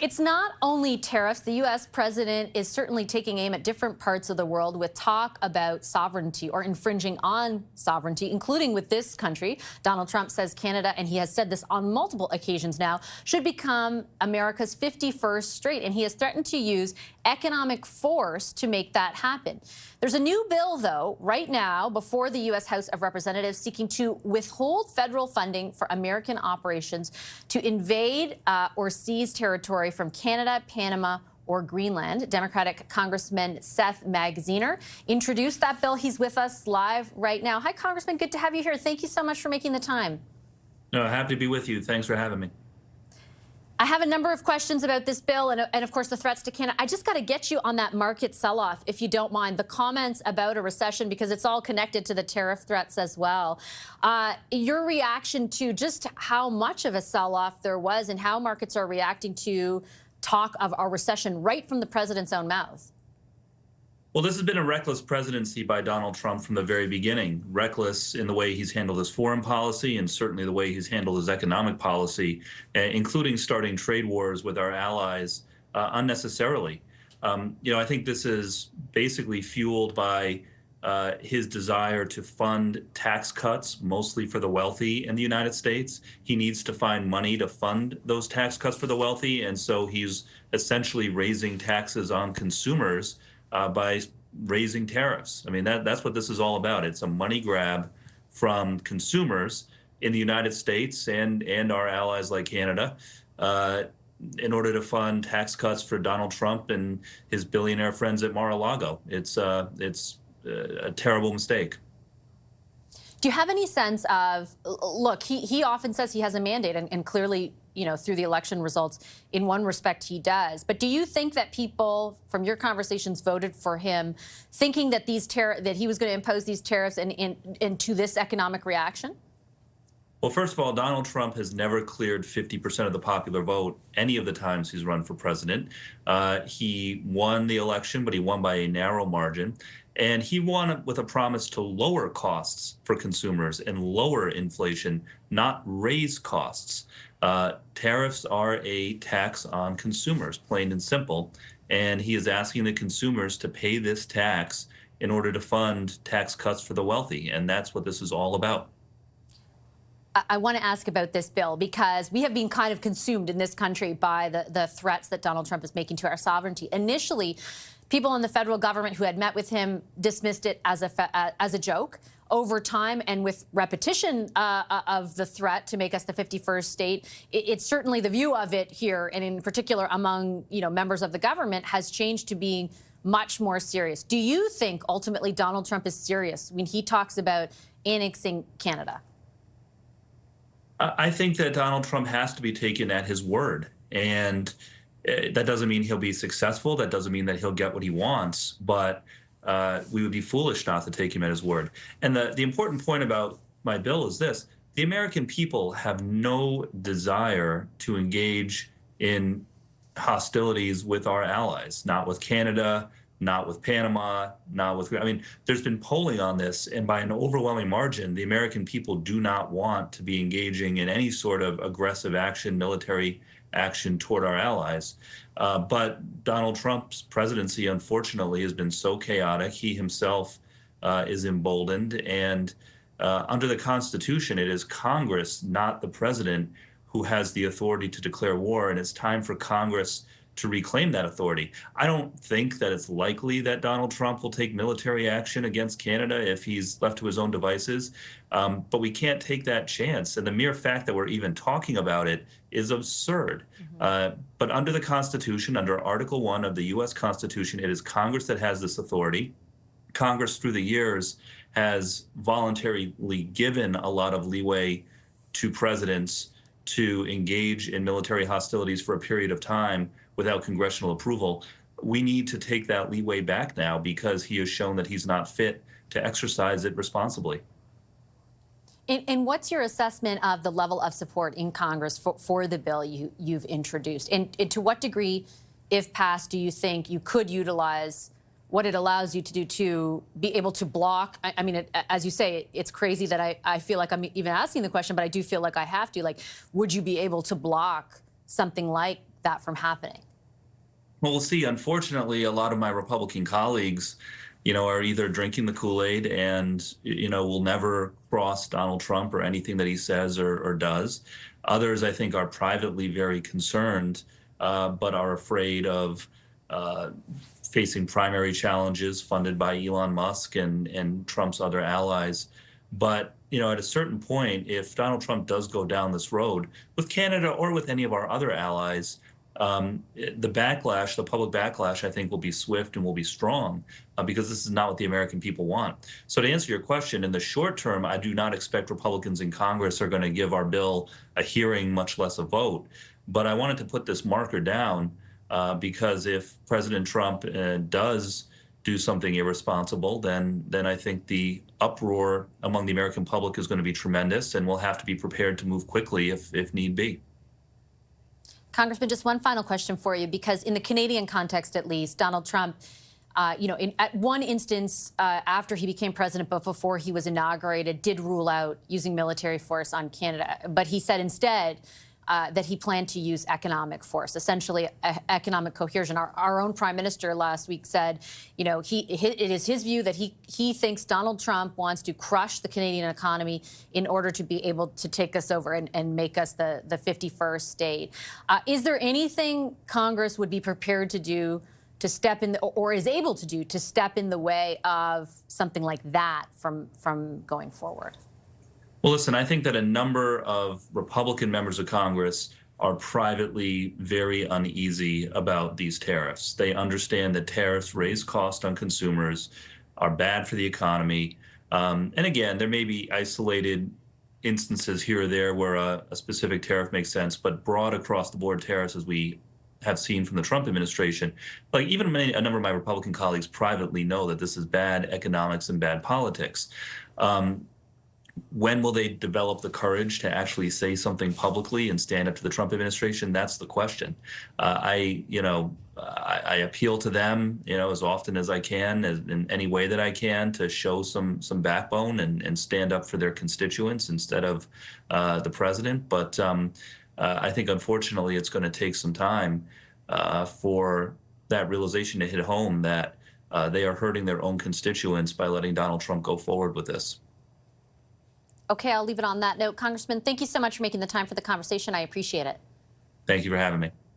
it's not only tariffs. The U.S. president is certainly taking aim at different parts of the world with talk about sovereignty or infringing on sovereignty, including with this country. Donald Trump says Canada, and he has said this on multiple occasions now, should become America's 51st state, and he has threatened to use economic force to make that happen. There's a new bill, though, right now before the U.S. House of Representatives seeking to withhold federal funding for American operations to invade or seize territory from Canada, Panama, or Greenland. Democratic Congressman Seth Magaziner introduced that bill. He's with us live right now. Hi, Congressman. Good to have you here. Thank you so much for making the time. No, happy to be with you. Thanks for having me. I have a number of questions about this bill and of course, the threats to Canada. I just got to get you on that market sell-off, if you don't mind. The comments about a recession, because it's all connected to the tariff threats as well. Your reaction to just how much of a sell-off there was and how markets are reacting to talk of a recession right from the president's own mouth. Well, this has been a reckless presidency by Donald Trump from the very beginning. Reckless in the way he's handled his foreign policy and certainly the way he's handled his economic policy, including starting trade wars with our allies unnecessarily. I think this is basically fueled by his desire to fund tax cuts, mostly for the wealthy in the United States. He needs to find money to fund those tax cuts for the wealthy, and so he's essentially raising taxes on consumers by raising tariffs. I mean, that's what this is all about. It's a money grab from consumers in the United States and our allies like Canada in order to fund tax cuts for Donald Trump and his billionaire friends at Mar-a-Lago. It's a terrible mistake. Do you have any sense of, look, he often says he has a mandate, and clearly, through the election results, in one respect, he does. But do you think that people, from your conversations, voted for him thinking that that he was going to impose these tariffs into this economic reaction? Well, first of all, Donald Trump has never cleared 50% of the popular vote any of the times he's run for president. He won the election, but he won by a narrow margin. And he won with a promise to lower costs for consumers and lower inflation, not raise costs. Tariffs are a tax on consumers, plain and simple. And he is asking the consumers to pay this tax in order to fund tax cuts for the wealthy. And that's what this is all about. I want to ask about this bill because we have been kind of consumed in this country by the threats that Donald Trump is making to our sovereignty. Initially, people in the federal government who had met with him dismissed it as a joke. Over time and with repetition of the threat to make us the 51st state, it's certainly the view of it here, and in particular among members of the government, has changed to being much more serious. Do you think ultimately Donald Trump is serious when he talks about annexing Canada? I think that Donald Trump has to be taken at his word, and that doesn't mean he'll be successful. That doesn't mean that he'll get what he wants, but we would be foolish not to take him at his word. And the important point about my bill is this: the American people have no desire to engage in hostilities with our allies, not with Canada, not with Panama, not with, there's been polling on this, and by an overwhelming margin, the American people do not want to be engaging in any sort of aggressive action, military action toward our allies. But Donald Trump's presidency, unfortunately, has been so chaotic. He himself is emboldened, and under the Constitution, it is Congress, not the president, who has the authority to declare war, and it's time for Congress to reclaim that authority. I don't think that it's likely that Donald Trump will take military action against Canada if he's left to his own devices, but we can't take that chance. And the mere fact that we're even talking about it is absurd. But under the Constitution, under Article 1 of the U.S. Constitution, it is Congress that has this authority. Congress, through the years, has voluntarily given a lot of leeway to presidents to engage in military hostilities for a period of time without congressional approval. We need to take that leeway back now because he has shown that he's not fit to exercise it responsibly. And what's your assessment of the level of support in Congress for the bill you've introduced? And to what degree, if passed, do you think you could utilize what it allows you to do to be able to block? I mean, as you say, it's crazy that I feel like I'm even asking the question, but I do feel like I have to. Like, would you be able to block something like that from happening? Well, we'll see. Unfortunately, a lot of my Republican colleagues, are either drinking the Kool-Aid and, will never cross Donald Trump or anything that he says or does. Others, I think, are privately very concerned, but are afraid of uh, facing primary challenges funded by Elon Musk and Trump's other allies. But, at a certain point, if Donald Trump does go down this road with Canada or with any of our other allies, the public backlash, I think, will be swift and will be strong because this is not what the American people want. So to answer your question, in the short term, I do not expect Republicans in Congress are going to give our bill a hearing, much less a vote. But I wanted to put this marker down because if President Trump does do something irresponsible, then I think the uproar among the American public is going to be tremendous, and we'll have to be prepared to move quickly if need be. Congressman, just one final question for you, because in the Canadian context, at least, Donald Trump, at one instance after he became president, but before he was inaugurated, did rule out using military force on Canada. But he said instead that he planned to use economic force, essentially economic coercion. Our own prime minister last week said, it is his view that he thinks Donald Trump wants to crush the Canadian economy in order to be able to take us over and make us the 51st state. Is there anything Congress would be prepared to do to step in, or is able to do to step in the way of something like that from going forward? Well, listen, I think that a number of Republican members of Congress are privately very uneasy about these tariffs. They understand that tariffs raise cost on consumers, are bad for the economy. And again, there may be isolated instances here or there where a specific tariff makes sense, but broad across the board tariffs, as we have seen from the Trump administration, like even a number of my Republican colleagues privately know that this is bad economics and bad politics. When will they develop the courage to actually say something publicly and stand up to the Trump administration? That's the question. I appeal to them, as often as I can, in any way that I can, to show some backbone and stand up for their constituents instead of the president. But I think, unfortunately, it's going to take some time for that realization to hit home that they are hurting their own constituents by letting Donald Trump go forward with this. Okay, I'll leave it on that note. Congressman, thank you so much for making the time for the conversation. I appreciate it. Thank you for having me.